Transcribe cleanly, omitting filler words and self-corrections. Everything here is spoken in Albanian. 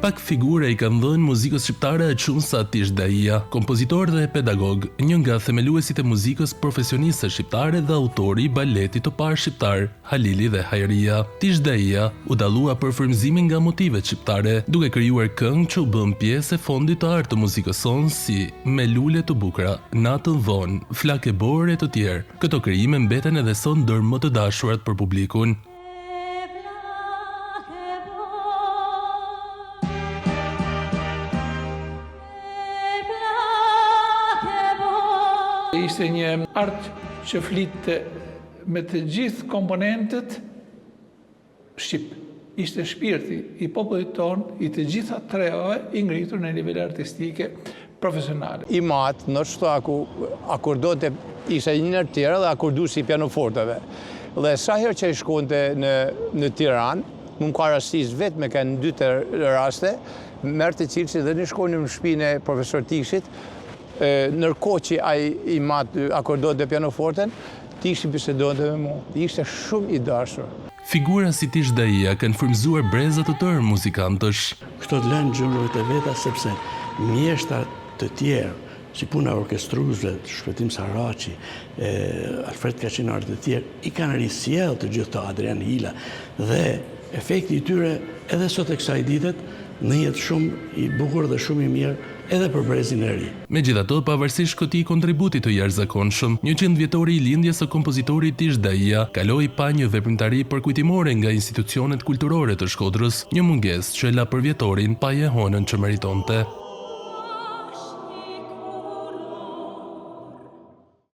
pak figura i kanë dhënë muzikës shqiptare Çunsa Atish Daia, kompozitor dhe pedagog, një nga themeluesit e muzikës profesioniste shqiptare dhe autori i baletit të parë shqiptar, Halili dhe Hajria. Atish Daia u dallua për frymëzimin nga motivet shqiptare, duke krijuar këngë që u bën pjesë e fondit të artë të muzikës sonë si Me lule të bukura, Natën vonë, Flak e borë e të tjerë. Këto krijime mbeten edhe son ndër më të dashurat për publikun. Ishte një art që flitte me të gjithë komponentët shqip. Ishte shpirti i popullit tonë, i të gjitha trevave i ngritur në nivel artistike profesionale. I matë, në qëto akordote, ishte një nërë tjera dhe akordu si pianoforteve. Dhe sa herë që i shkonte në Tiranë, më ka rastis vetë me kanë 2 raste, mërë të cilësi dhe në shkoni në shpinë e profesor Tishit, nërkohë që i matë akordote pianoforten, Tishi bisedonte me mu. Ishte shumë i dashur. Figura si Atish Daia kanë frymëzuar breza të tërë muzikantësh. Këto të lënë gjumëve të veta sepse mjeshta të tjerë, si puna orkestruesve, Shpëtim Saraçi, Alfred Kaçinar të tjerë, i kanë risjellë të gjithë të Adrian Hila dhe efekti i tyre edhe sot e kësaj ditet njëhet shumë i bukur dhe shumë i mirë edhe për brezin e ri. Megjithatë, pavarësisht këtij kontributi të jashtëzakonshëm, 100 vjetori i lindjes së kompozitorit Atish Daia kaloi pa një veprimtari përkujtimore nga institucionet kulturore të Shkodrës, një mungesë që la për vjetorin pa jehonën që meritonte.